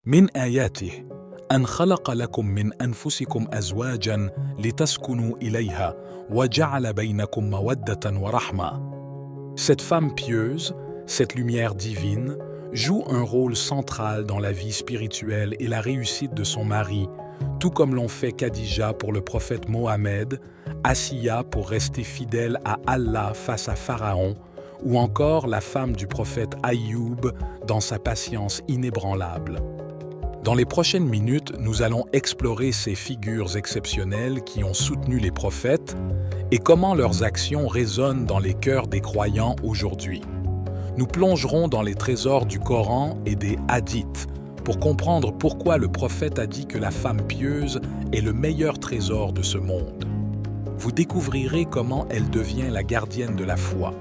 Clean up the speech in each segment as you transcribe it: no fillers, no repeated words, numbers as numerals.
من آياته أن خلق لكم من أنفسكم أزواجا لتسكنوا إليها وجعل بينكم مودة ورحمة. Cette femme pieuse, cette lumière divine, joue un rôle central dans la vie spirituelle et la réussite de son mari, tout comme l'ont fait Khadija pour le prophète Mohammed, Asiya pour rester fidèle à Allah face à Pharaon, ou encore la femme du prophète Aïyoub dans sa patience inébranlable. Dans les prochaines minutes, nous allons explorer ces figures exceptionnelles qui ont soutenu les prophètes et comment leurs actions résonnent dans les cœurs des croyants aujourd'hui. Nous plongerons dans les trésors du Coran et des hadiths pour comprendre pourquoi le prophète a dit que la femme pieuse est le meilleur trésor de ce monde. Vous découvrirez comment elle devient la gardienne de la foi,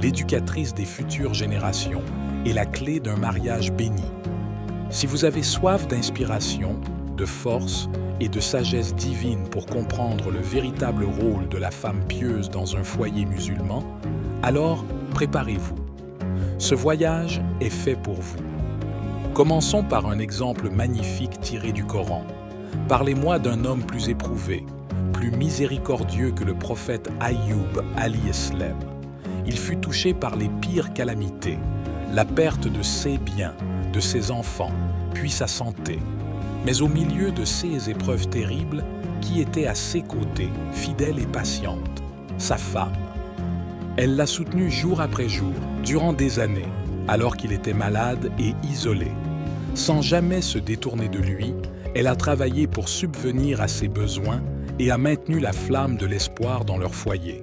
l'éducatrice des futures générations et la clé d'un mariage béni. Si vous avez soif d'inspiration, de force et de sagesse divine pour comprendre le véritable rôle de la femme pieuse dans un foyer musulman, alors préparez-vous. Ce voyage est fait pour vous. Commençons par un exemple magnifique tiré du Coran. Parlez-moi d'un homme plus éprouvé, plus miséricordieux que le prophète Aïyoub alayhi salam. Il fut touché par les pires calamités, la perte de ses biens, de ses enfants, puis sa santé. Mais au milieu de ces épreuves terribles, qui était à ses côtés, fidèle et patiente? Sa femme. Elle l'a soutenu jour après jour, durant des années, alors qu'il était malade et isolé. Sans jamais se détourner de lui, elle a travaillé pour subvenir à ses besoins et a maintenu la flamme de l'espoir dans leur foyer.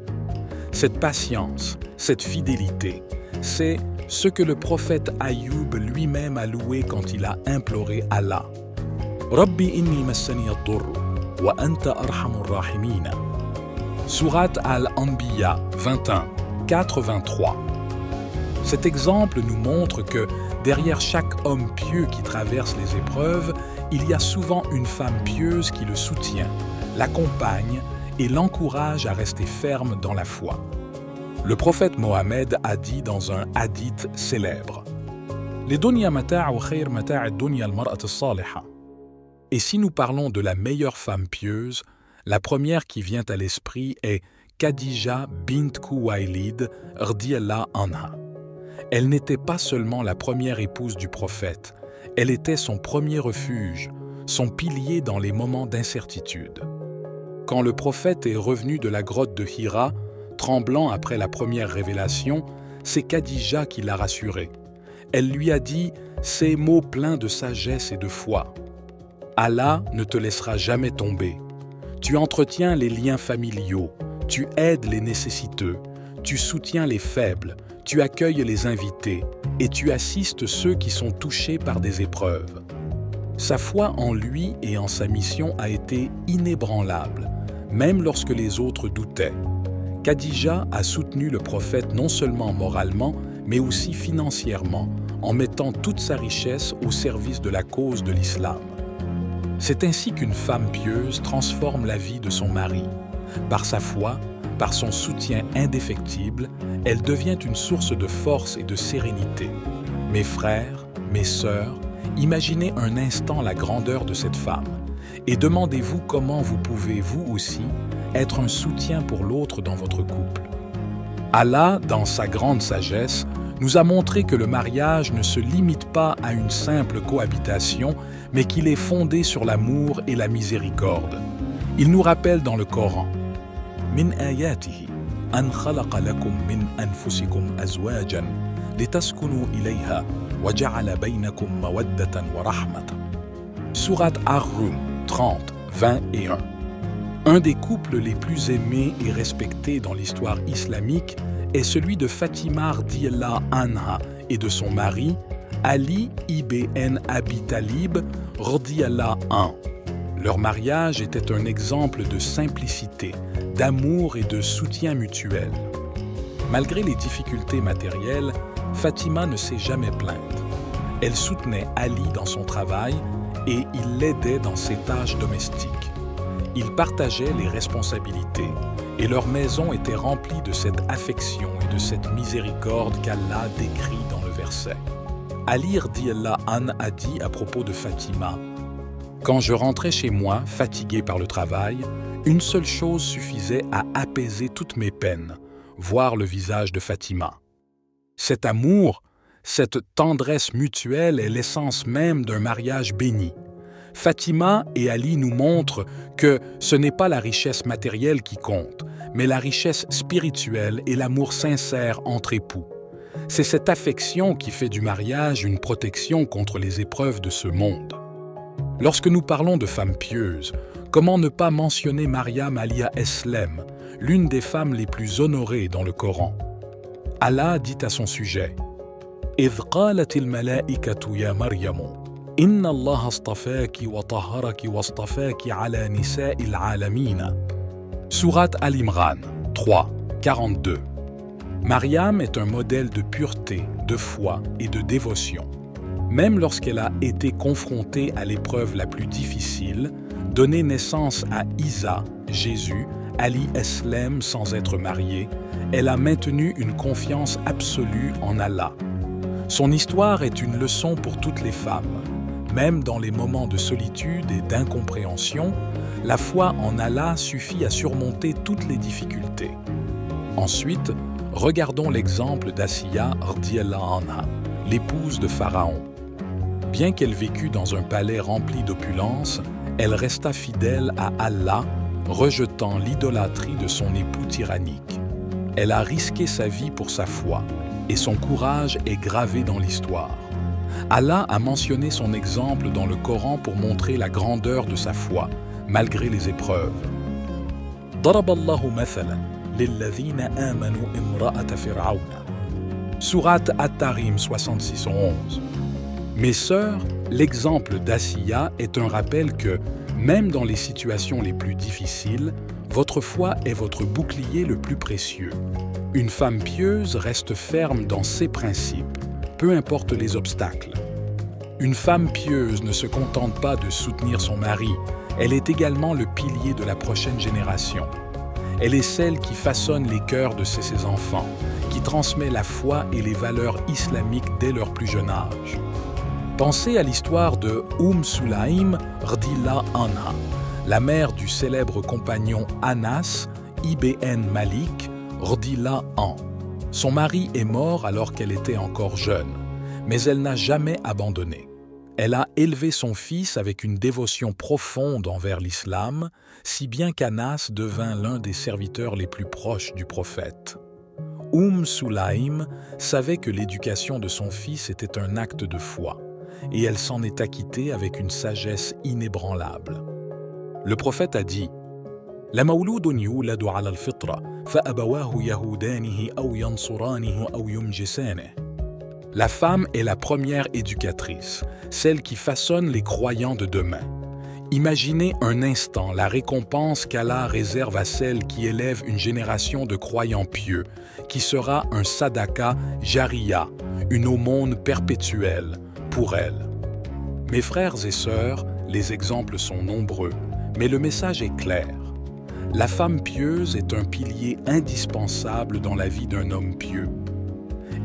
Cette patience, cette fidélité, c'est ce que le prophète Aïyoub lui-même a loué quand il a imploré Allah. Rabbi inni massani ad-durr wa anta arhamur rahimin. Sourate Al-Anbiya 21, 4-23. Cet exemple nous montre que derrière chaque homme pieux qui traverse les épreuves, il y a souvent une femme pieuse qui le soutient, l'accompagne et l'encourage à rester ferme dans la foi. Le prophète Mohammed a dit dans un hadith célèbre « Et si nous parlons de la meilleure femme pieuse, la première qui vient à l'esprit est Khadija bint Khuwaylid radiyallahu anha. Elle n'était pas seulement la première épouse du prophète, elle était son premier refuge, son pilier dans les moments d'incertitude. Quand le prophète est revenu de la grotte de Hira, tremblant après la première révélation, c'est Khadija qui l'a rassuré. Elle lui a dit ces mots pleins de sagesse et de foi. « Allah ne te laissera jamais tomber. Tu entretiens les liens familiaux, tu aides les nécessiteux, tu soutiens les faibles, tu accueilles les invités et tu assistes ceux qui sont touchés par des épreuves. » Sa foi en lui et en sa mission a été inébranlable, même lorsque les autres doutaient. Khadija a soutenu le prophète non seulement moralement, mais aussi financièrement, en mettant toute sa richesse au service de la cause de l'islam. C'est ainsi qu'une femme pieuse transforme la vie de son mari. Par sa foi, par son soutien indéfectible, elle devient une source de force et de sérénité. Mes frères, mes sœurs, imaginez un instant la grandeur de cette femme et demandez-vous comment vous pouvez, vous aussi, être un soutien pour l'autre dans votre couple. Allah, dans sa grande sagesse, nous a montré que le mariage ne se limite pas à une simple cohabitation, mais qu'il est fondé sur l'amour et la miséricorde. Il nous rappelle dans le Coran « Min ayatihi an khalaqa lakum min anfusikum azwajan litaskunu ilayha wa ja'ala baynakum mawaddatan wa rahmatan » Sourate Ar-Rum 30, 20 et 1. Un des couples les plus aimés et respectés dans l'histoire islamique est celui de Fatima radiyallahu anha et de son mari Ali ibn Abi Talib radiyallahu anhu. Leur mariage était un exemple de simplicité, d'amour et de soutien mutuel. Malgré les difficultés matérielles, Fatima ne s'est jamais plainte. Elle soutenait Ali dans son travail et il l'aidait dans ses tâches domestiques. Ils partageaient les responsabilités et leur maison était remplie de cette affection et de cette miséricorde qu'Allah décrit dans le verset. Ali radiyallahu anhu a dit à propos de Fatima: « Quand je rentrais chez moi, fatigué par le travail, une seule chose suffisait à apaiser toutes mes peines, voir le visage de Fatima. Cet amour, cette tendresse mutuelle est l'essence même d'un mariage béni. Fatima et Ali nous montrent que ce n'est pas la richesse matérielle qui compte, mais la richesse spirituelle et l'amour sincère entre époux. C'est cette affection qui fait du mariage une protection contre les épreuves de ce monde. Lorsque nous parlons de femmes pieuses, comment ne pas mentionner Maryam alia Eslem, l'une des femmes les plus honorées dans le Coran? Allah dit à son sujet: « إِذْ قَالَتِ الْمَلَائِكَةُ يَا مَرْيَمُ إِنَّ اللَّهَ اصْطَفَاكِ وَطَهَّرَكِ وَاصْطَفَاكِ عَلَى نِسَاءِ الْعَالَمِينَ » Sourate Al-Imran 3, 42. Maryam est un modèle de pureté, de foi et de dévotion. Même lorsqu'elle a été confrontée à l'épreuve la plus difficile, donner naissance à Isa, Jésus, Ali Eslem sans être mariée, elle a maintenu une confiance absolue en Allah. Son histoire est une leçon pour toutes les femmes. Même dans les moments de solitude et d'incompréhension, la foi en Allah suffit à surmonter toutes les difficultés. Ensuite, regardons l'exemple d'Asiya radiyallahu anha, l'épouse de Pharaon. Bien qu'elle vécût dans un palais rempli d'opulence, elle resta fidèle à Allah, rejetant l'idolâtrie de son époux tyrannique. Elle a risqué sa vie pour sa foi, et son courage est gravé dans l'histoire. Allah a mentionné son exemple dans le Coran pour montrer la grandeur de sa foi, malgré les épreuves. ضرب الله مثلا للذين آمنوا امرأة فرعون. Sourate At-Tarim 66-11. Mes sœurs, l'exemple d'Asiya est un rappel que, même dans les situations les plus difficiles, votre foi est votre bouclier le plus précieux. Une femme pieuse reste ferme dans ses principes, peu importe les obstacles. Une femme pieuse ne se contente pas de soutenir son mari, elle est également le pilier de la prochaine génération. Elle est celle qui façonne les cœurs de ses enfants, qui transmet la foi et les valeurs islamiques dès leur plus jeune âge. Pensez à l'histoire de Sulaym radiyallahu anha, la mère du célèbre compagnon Anas ibn Malik radiyallahu anhu. Son mari est mort alors qu'elle était encore jeune, mais elle n'a jamais abandonné. Elle a élevé son fils avec une dévotion profonde envers l'islam, si bien qu'Anas devint l'un des serviteurs les plus proches du prophète. Sulaym savait que l'éducation de son fils était un acte de foi, et elle s'en est acquittée avec une sagesse inébranlable. Le prophète a dit: « La mawloudun yuladu ala al-fitra, fa abawahu yahudanihi aw yansuranihi aw yumjisanihi. » La femme est la première éducatrice, celle qui façonne les croyants de demain. Imaginez un instant la récompense qu'Allah réserve à celle qui élève une génération de croyants pieux, qui sera un sadaka jariya, une aumône perpétuelle pour elle. Mes frères et sœurs, les exemples sont nombreux, mais le message est clair. La femme pieuse est un pilier indispensable dans la vie d'un homme pieux.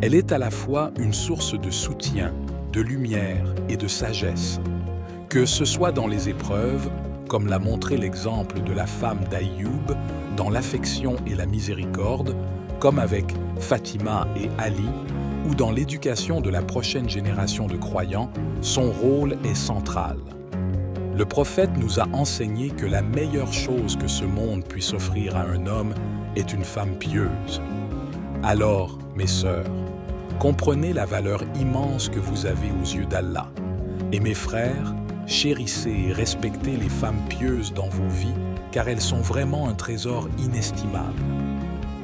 Elle est à la fois une source de soutien, de lumière et de sagesse. Que ce soit dans les épreuves, comme l'a montré l'exemple de la femme d'Aïyoub, dans l'affection et la miséricorde, comme avec Fatima et Ali, ou dans l'éducation de la prochaine génération de croyants, son rôle est central. Le prophète nous a enseigné que la meilleure chose que ce monde puisse offrir à un homme est une femme pieuse. Alors, mes sœurs, comprenez la valeur immense que vous avez aux yeux d'Allah. Et mes frères, chérissez et respectez les femmes pieuses dans vos vies, car elles sont vraiment un trésor inestimable.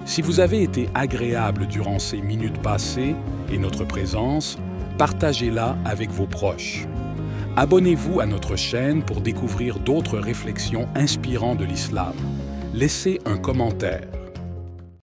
Si vous avez été agréable durant ces minutes passées et notre présence, partagez-la avec vos proches. Abonnez-vous à notre chaîne pour découvrir d'autres réflexions inspirantes de l'islam. Laissez un commentaire.